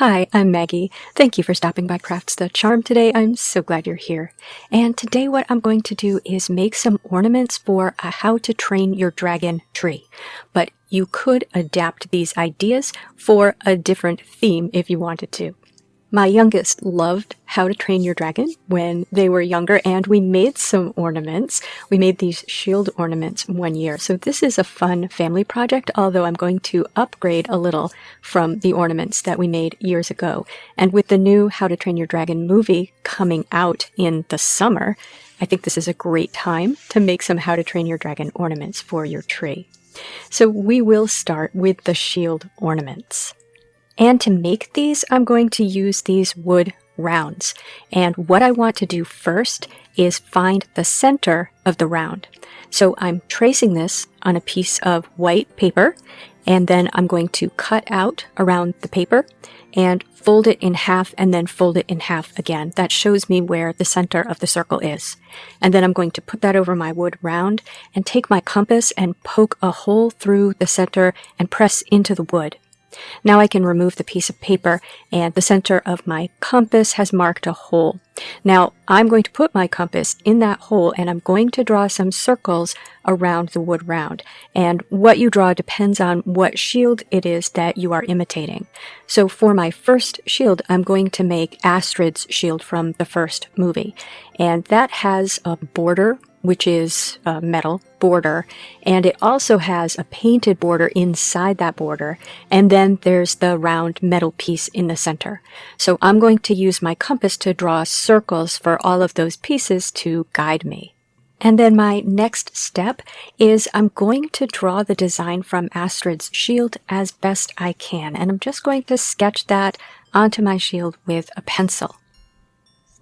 Hi, I'm Maggie. Thank you for stopping by Crafts the Charm today. I'm so glad you're here. And today what I'm going to do is make some ornaments for a How to Train Your Dragon tree. But you could adapt these ideas for a different theme if you wanted to. My youngest loved How to Train Your Dragon when they were younger, and we made some ornaments. We made these shield ornaments one year. So this is a fun family project, although I'm going to upgrade a little from the ornaments that we made years ago. And with the new How to Train Your Dragon movie coming out in the summer, I think this is a great time to make some How to Train Your Dragon ornaments for your tree. So we will start with the shield ornaments. And to make these, I'm going to use these wood rounds. And what I want to do first is find the center of the round. So I'm tracing this on a piece of white paper, and then I'm going to cut out around the paper and fold it in half and then fold it in half again. That shows me where the center of the circle is. And then I'm going to put that over my wood round and take my compass and poke a hole through the center and press into the wood. Now I can remove the piece of paper, and the center of my compass has marked a hole. Now I'm going to put my compass in that hole, and I'm going to draw some circles around the wood round. And what you draw depends on what shield it is that you are imitating. So for my first shield, I'm going to make Astrid's shield from the first movie. And that has a border, which is a metal border, and it also has a painted border inside that border, and then there's the round metal piece in the center. So I'm going to use my compass to draw circles for all of those pieces to guide me. And then my next step is I'm going to draw the design from Astrid's shield as best I can, and I'm just going to sketch that onto my shield with a pencil.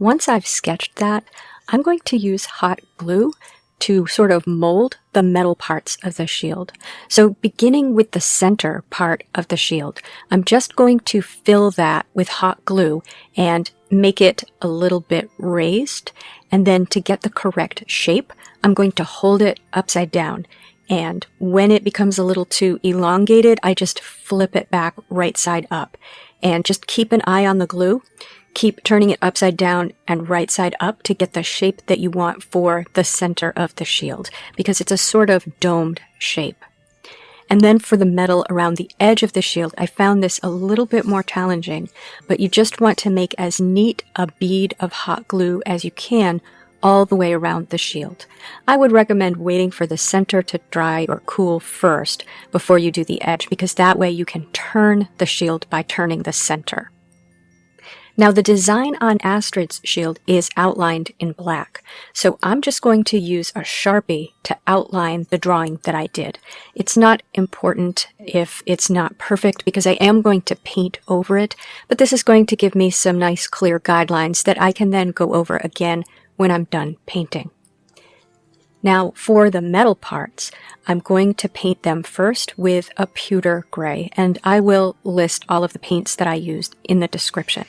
Once I've sketched that, I'm going to use hot glue to sort of mold the metal parts of the shield. So beginning with the center part of the shield, I'm just going to fill that with hot glue and make it a little bit raised. And then to get the correct shape, I'm going to hold it upside down. And when it becomes a little too elongated, I just flip it back right side up. And just keep an eye on the glue. Keep turning it upside down and right side up to get the shape that you want for the center of the shield, because it's a sort of domed shape. And then for the metal around the edge of the shield, I found this a little bit more challenging, but you just want to make as neat a bead of hot glue as you can all the way around the shield. I would recommend waiting for the center to dry or cool first before you do the edge, because that way you can turn the shield by turning the center. Now the design on Astrid's shield is outlined in black, so I'm just going to use a Sharpie to outline the drawing that I did. It's not important if it's not perfect because I am going to paint over it, but this is going to give me some nice clear guidelines that I can then go over again when I'm done painting. Now for the metal parts, I'm going to paint them first with a pewter gray, and I will list all of the paints that I used in the description.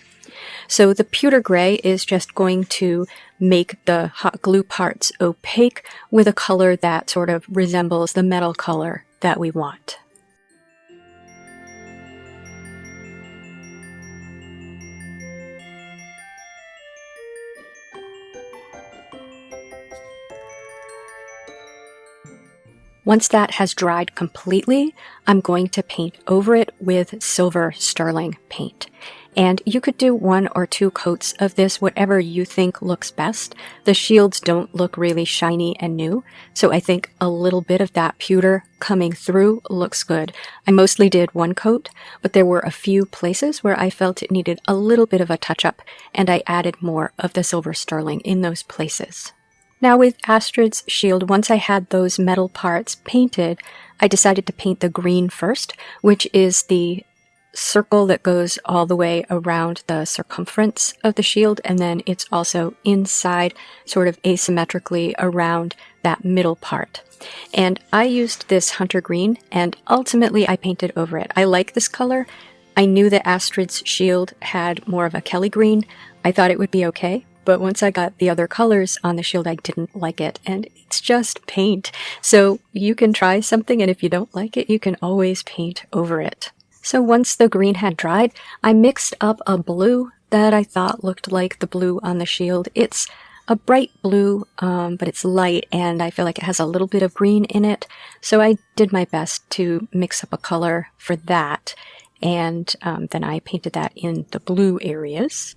So the pewter gray is just going to make the hot glue parts opaque with a color that sort of resembles the metal color that we want. Once that has dried completely, I'm going to paint over it with silver sterling paint. And you could do 1 or 2 coats of this, whatever you think looks best. The shields don't look really shiny and new, so I think a little bit of that pewter coming through looks good. I mostly did 1 coat, but there were a few places where I felt it needed a little bit of a touch-up, and I added more of the silver sterling in those places. Now with Astrid's shield, once I had those metal parts painted, I decided to paint the green first, which is the circle that goes all the way around the circumference of the shield, and then it's also inside, sort of asymmetrically around that middle part. And I used this hunter green, and ultimately I painted over it. I like this color. I knew that Astrid's shield had more of a Kelly green. I thought it would be okay, but once I got the other colors on the shield, I didn't like it, and it's just paint. So you can try something, and if you don't like it, you can always paint over it. So once the green had dried, I mixed up a blue that I thought looked like the blue on the shield. It's a bright blue, but it's light, and I feel like it has a little bit of green in it. So I did my best to mix up a color for that, and then I painted that in the blue areas.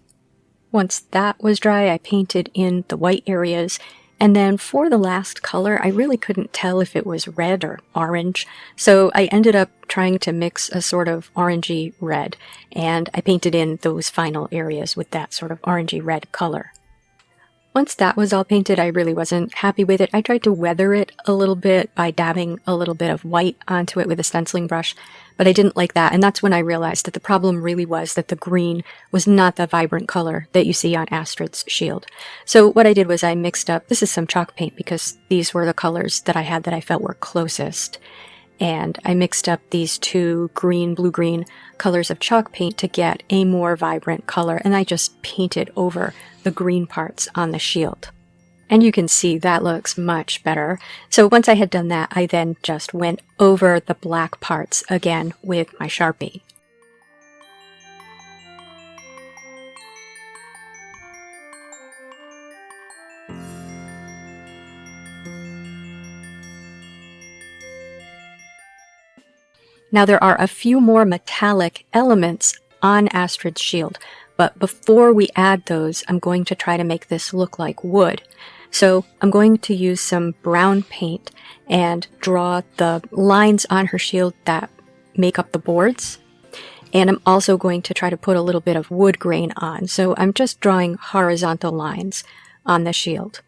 Once that was dry, I painted in the white areas, and then for the last color, I really couldn't tell if it was red or orange, so I ended up trying to mix a sort of orangey red, and I painted in those final areas with that sort of orangey red color. Once that was all painted, I really wasn't happy with it. I tried to weather it a little bit by dabbing a little bit of white onto it with a stenciling brush, but I didn't like that, and that's when I realized that the problem really was that the green was not the vibrant color that you see on Astrid's shield. So what I did was I mixed up, this is some chalk paint because these were the colors that I had that I felt were closest, and I mixed up these two green, blue-green colors of chalk paint to get a more vibrant color, and I just painted over the green parts on the shield. And you can see that looks much better. So once I had done that, I then just went over the black parts again with my Sharpie. Now there are a few more metallic elements on Astrid's shield, but before we add those, I'm going to try to make this look like wood. So I'm going to use some brown paint and draw the lines on her shield that make up the boards. And I'm also going to try to put a little bit of wood grain on. So I'm just drawing horizontal lines on the shield.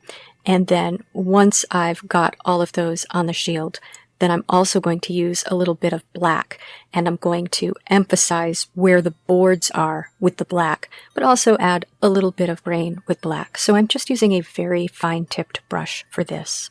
And then once I've got all of those on the shield, then I'm also going to use a little bit of black, and I'm going to emphasize where the boards are with the black, but also add a little bit of grain with black. So I'm just using a very fine-tipped brush for this.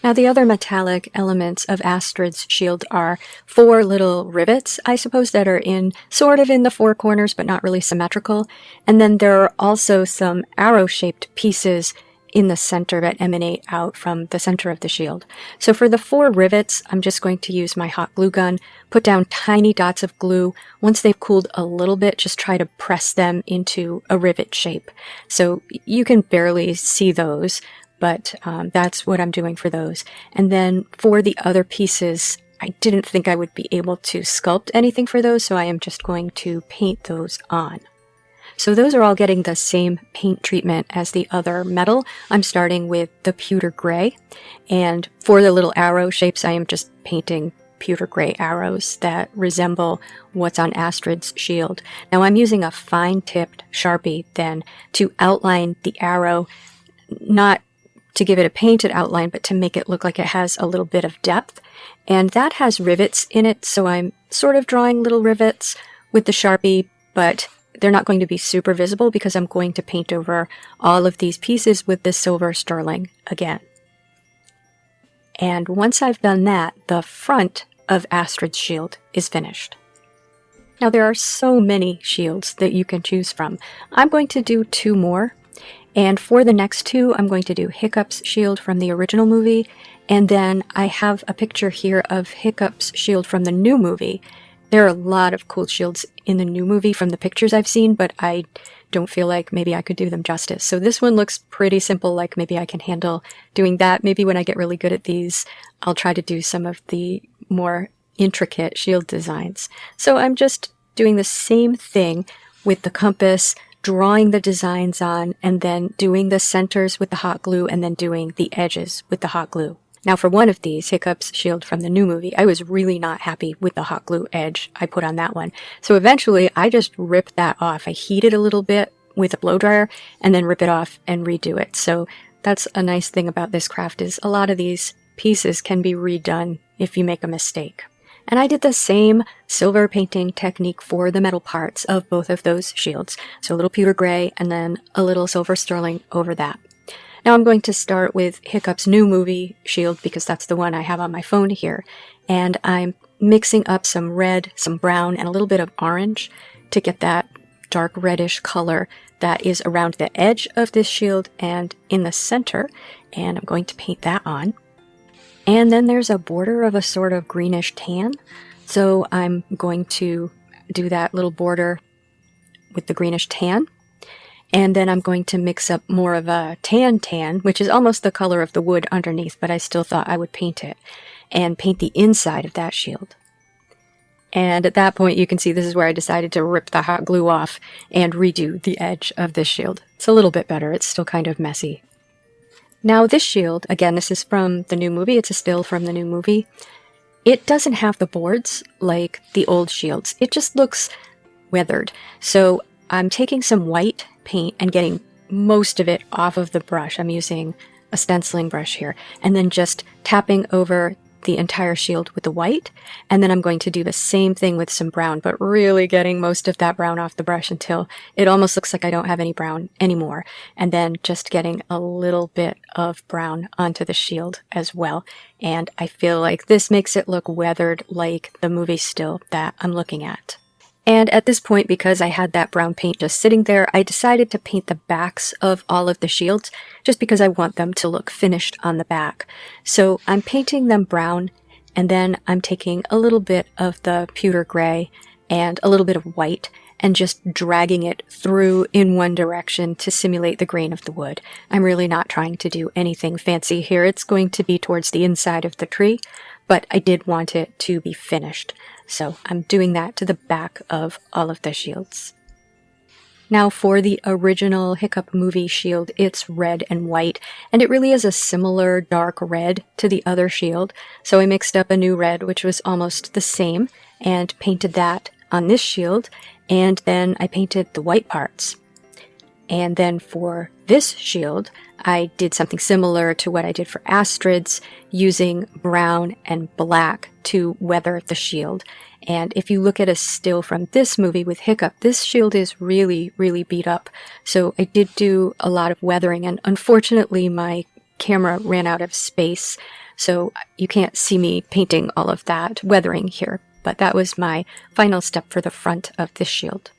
Now the other metallic elements of Astrid's shield are 4 little rivets, I suppose, that are sort of in the 4 corners, but not really symmetrical. And then there are also some arrow-shaped pieces in the center that emanate out from the center of the shield. So for the 4 rivets, I'm just going to use my hot glue gun, put down tiny dots of glue. Once they've cooled a little bit, just try to press them into a rivet shape. So you can barely see those, but that's what I'm doing for those. And then for the other pieces, I didn't think I would be able to sculpt anything for those, so I am just going to paint those on. So those are all getting the same paint treatment as the other metal. I'm starting with the pewter gray, and for the little arrow shapes, I am just painting pewter gray arrows that resemble what's on Astrid's shield. Now I'm using a fine-tipped Sharpie then to outline the arrow, not to give it a painted outline, but to make it look like it has a little bit of depth. And that has rivets in it, so I'm sort of drawing little rivets with the Sharpie, but they're not going to be super visible because I'm going to paint over all of these pieces with the silver sterling again. And once I've done that, the front of Astrid's shield is finished. Now there are so many shields that you can choose from. I'm going to do 2 more, and for the next 2, I'm going to do Hiccup's shield from the original movie, and then I have a picture here of Hiccup's shield from the new movie. There are a lot of cool shields in the new movie from the pictures I've seen, but I don't feel like maybe I could do them justice. So this one looks pretty simple, like maybe I can handle doing that. Maybe when I get really good at these, I'll try to do some of the more intricate shield designs. So I'm just doing the same thing with the compass, drawing the designs on, and then doing the centers with the hot glue, and then doing the edges with the hot glue. Now for one of these, Hiccup's shield from the new movie, I was really not happy with the hot glue edge I put on that one. So eventually I just ripped that off. I heat it a little bit with a blow dryer and then rip it off and redo it. So that's a nice thing about this craft, is a lot of these pieces can be redone if you make a mistake. And I did the same silver painting technique for the metal parts of both of those shields. So a little pewter gray and then a little silver sterling over that. Now I'm going to start with Hiccup's new movie shield because that's the one I have on my phone here. And I'm mixing up some red, some brown, and a little bit of orange to get that dark reddish color that is around the edge of this shield and in the center. And I'm going to paint that on. And then there's a border of a sort of greenish tan. So I'm going to do that little border with the greenish tan. And then I'm going to mix up more of a tan, which is almost the color of the wood underneath, but I still thought I would paint it, and paint the inside of that shield. And at that point, you can see this is where I decided to rip the hot glue off and redo the edge of this shield. It's a little bit better. It's still kind of messy. Now this shield, again, this is from the new movie. It's a still from the new movie. It doesn't have the boards like the old shields. It just looks weathered. So I'm taking some white paint and getting most of it off of the brush. I'm using a stenciling brush here, and then just tapping over the entire shield with the white. And then I'm going to do the same thing with some brown, but really getting most of that brown off the brush until it almost looks like I don't have any brown anymore. And then just getting a little bit of brown onto the shield as well. And I feel like this makes it look weathered like the movie still that I'm looking at. And at this point, because I had that brown paint just sitting there, I decided to paint the backs of all of the shields just because I want them to look finished on the back. So I'm painting them brown, and then I'm taking a little bit of the pewter gray and a little bit of white and just dragging it through in one direction to simulate the grain of the wood. I'm really not trying to do anything fancy here. It's going to be towards the inside of the tree, but I did want it to be finished. So I'm doing that to the back of all of the shields. Now for the original Hiccup movie shield, it's red and white, and it really is a similar dark red to the other shield. So I mixed up a new red, which was almost the same, and painted that on this shield, and then I painted the white parts. And then for this shield, I did something similar to what I did for Astrid's, using brown and black to weather the shield. And if you look at a still from this movie with Hiccup, this shield is really, really beat up. So I did do a lot of weathering, and unfortunately my camera ran out of space, so you can't see me painting all of that weathering here. But that was my final step for the front of this shield.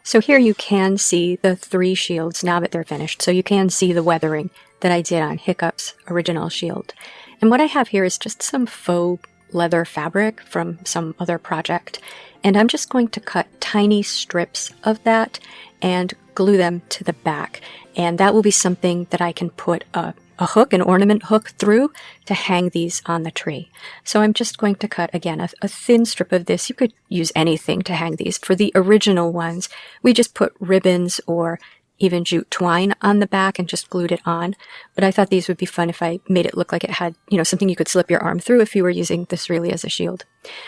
So here you can see the 3 shields now that they're finished. So you can see the weathering that I did on Hiccup's original shield. And what I have here is just some faux leather fabric from some other project. And I'm just going to cut tiny strips of that and glue them to the back. And that will be something that I can put a hook, an ornament hook through to hang these on the tree. So I'm just going to cut, again, a thin strip of this. You could use anything to hang these. For the original ones, we just put ribbons or even jute twine on the back and just glued it on. But I thought these would be fun if I made it look like it had, something you could slip your arm through if you were using this really as a shield.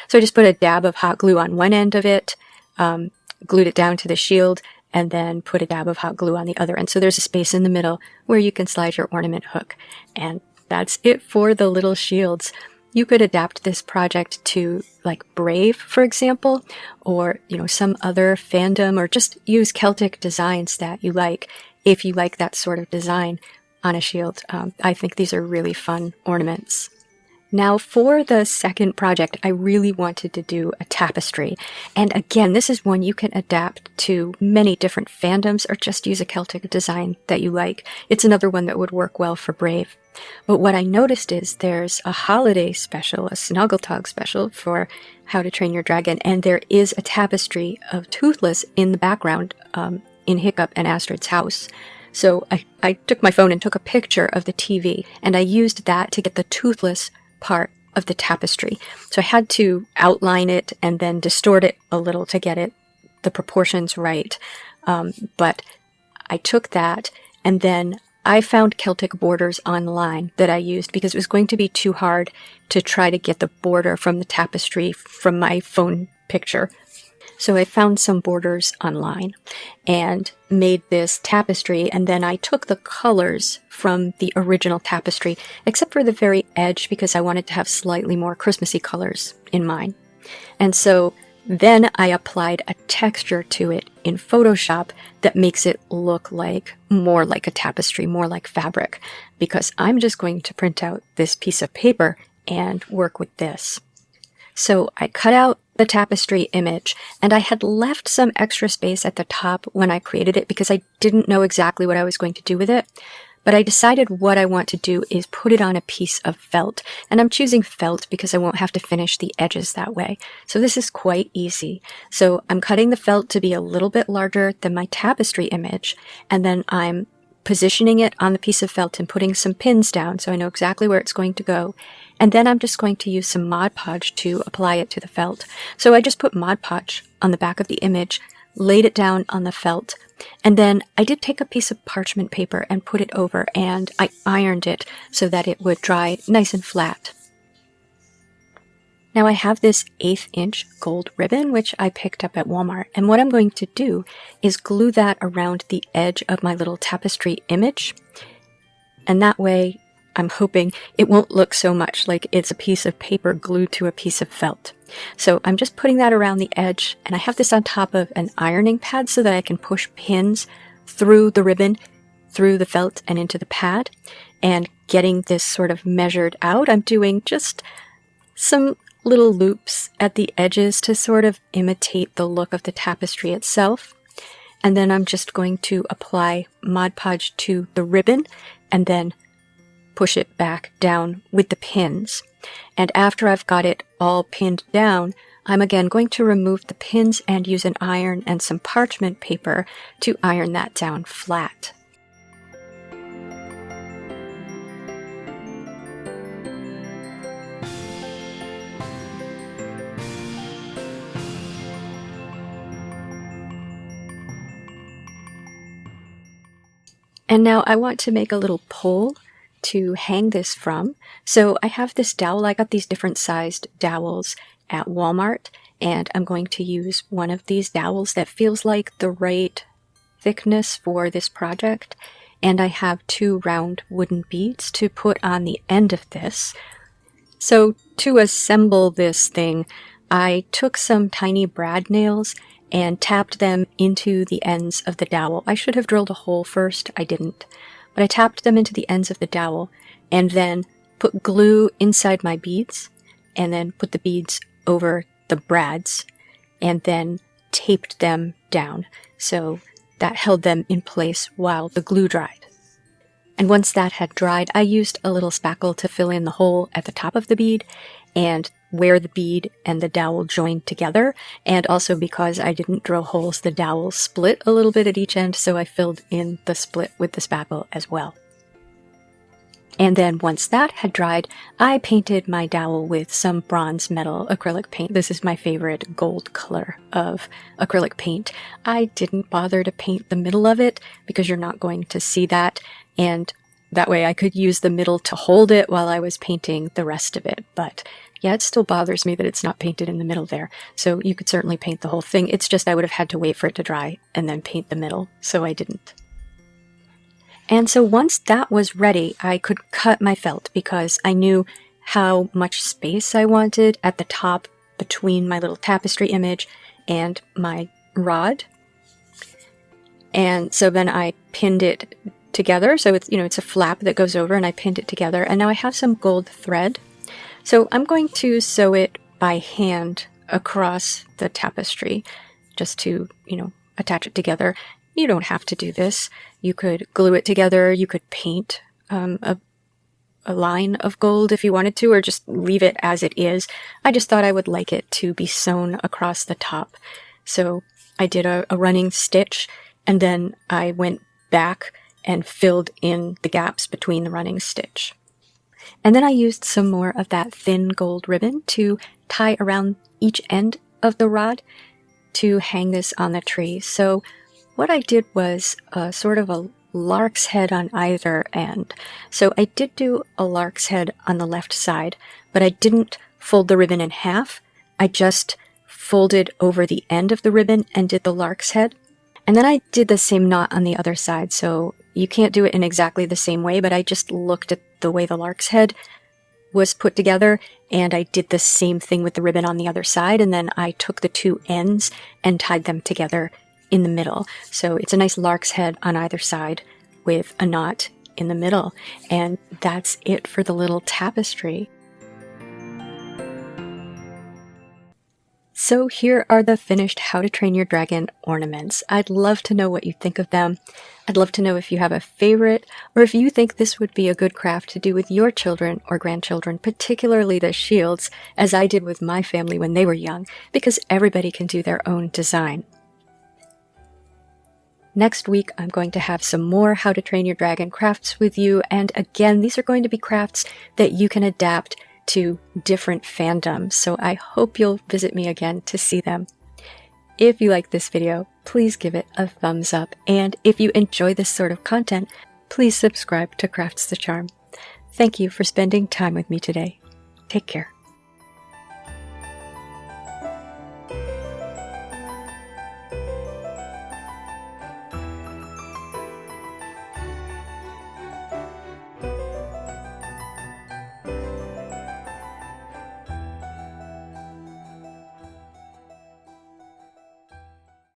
So I just put a dab of hot glue on one end of it, glued it down to the shield, and then put a dab of hot glue on the other end. So there's a space in the middle where you can slide your ornament hook. And that's it for the little shields. You could adapt this project to like Brave, for example, or, some other fandom, or just use Celtic designs that you like if you like that sort of design on a shield. I think these are really fun ornaments. Now for the second project, I really wanted to do a tapestry. And again, this is one you can adapt to many different fandoms or just use a Celtic design that you like. It's another one that would work well for Brave. But what I noticed is there's a holiday special, a Snoggletog special for How to Train Your Dragon, and there is a tapestry of Toothless in the background in Hiccup and Astrid's house. So I took my phone and took a picture of the TV, and I used that to get the Toothless part of the tapestry. So I had to outline it and then distort it a little to get the proportions right. But I took that, and then I found Celtic borders online that I used because it was going to be too hard to try to get the border from the tapestry from my phone picture. So I found some borders online and made this tapestry, and then I took the colors from the original tapestry, except for the very edge because I wanted to have slightly more Christmassy colors in mine. And so then I applied a texture to it in Photoshop that makes it look more like a tapestry, more like fabric, because I'm just going to print out this piece of paper and work with this. So I cut out the tapestry image, and I had left some extra space at the top when I created it because I didn't know exactly what I was going to do with it. But I decided what I want to do is put it on a piece of felt. And I'm choosing felt because I won't have to finish the edges that way. So this is quite easy. So I'm cutting the felt to be a little bit larger than my tapestry image. And then I'm positioning it on the piece of felt and putting some pins down so I know exactly where it's going to go. And then I'm just going to use some Mod Podge to apply it to the felt. So I just put Mod Podge on the back of the image, laid it down on the felt, and then I did take a piece of parchment paper and put it over, and I ironed it so that it would dry nice and flat. Now I have this 1/8 inch gold ribbon, which I picked up at Walmart, and what I'm going to do is glue that around the edge of my little tapestry image, and that way I'm hoping it won't look so much like it's a piece of paper glued to a piece of felt. So I'm just putting that around the edge, and I have this on top of an ironing pad so that I can push pins through the ribbon, through the felt, and into the pad. And getting this sort of measured out, I'm doing just some little loops at the edges to sort of imitate the look of the tapestry itself. And then I'm just going to apply Mod Podge to the ribbon and then push it back down with the pins. And after I've got it all pinned down, I'm again going to remove the pins and use an iron and some parchment paper to iron that down flat. And now I want to make a little pole to hang this from. So I have this dowel. I got these different sized dowels at Walmart, and I'm going to use one of these dowels that feels like the right thickness for this project. And I have 2 round wooden beads to put on the end of this. So to assemble this thing, I took some tiny brad nails and tapped them into the ends of the dowel. I should have drilled a hole first, I didn't. But I tapped them into the ends of the dowel and then put glue inside my beads and then put the beads over the brads and then taped them down. So that held them in place while the glue dried. And once that had dried, I used a little spackle to fill in the hole at the top of the bead and where the bead and the dowel joined together. And also because I didn't drill holes, the dowel split a little bit at each end, so I filled in the split with the spackle as well. And then once that had dried, I painted my dowel with some bronze metal acrylic paint. This is my favorite gold color of acrylic paint. I didn't bother to paint the middle of it because you're not going to see that, and that way I could use the middle to hold it while I was painting the rest of it. But yeah, it still bothers me that it's not painted in the middle there. So you could certainly paint the whole thing. It's just I would have had to wait for it to dry and then paint the middle, so I didn't. And so once that was ready, I could cut my felt because I knew how much space I wanted at the top between my little tapestry image and my rod. And so then I pinned it together. So it's, it's a flap that goes over, and I pinned it together. And now I have some gold thread. So I'm going to sew it by hand across the tapestry just to, attach it together. You don't have to do this. You could glue it together. You could paint a line of gold if you wanted to, or just leave it as it is. I just thought I would like it to be sewn across the top. So I did a running stitch, and then I went back and filled in the gaps between the running stitch. And then I used some more of that thin gold ribbon to tie around each end of the rod to hang this on the tree. So what I did was sort of a lark's head on either end. So I did do a lark's head on the left side, but I didn't fold the ribbon in half. I just folded over the end of the ribbon and did the lark's head. And then I did the same knot on the other side, so you can't do it in exactly the same way, but I just looked at the way the lark's head was put together, and I did the same thing with the ribbon on the other side, and then I took the 2 ends and tied them together in the middle. So it's a nice lark's head on either side with a knot in the middle, and that's it for the little tapestry. So here are the finished How to Train Your Dragon ornaments. I'd love to know what you think of them. I'd love to know if you have a favorite, or if you think this would be a good craft to do with your children or grandchildren, particularly the shields, as I did with my family when they were young, because everybody can do their own design. Next week, I'm going to have some more How to Train Your Dragon crafts with you, and again, these are going to be crafts that you can adapt to different fandoms, so I hope you'll visit me again to see them. If you like this video, please give it a thumbs up, and if you enjoy this sort of content, please subscribe to Crafts the Charm. Thank you for spending time with me today. Take care.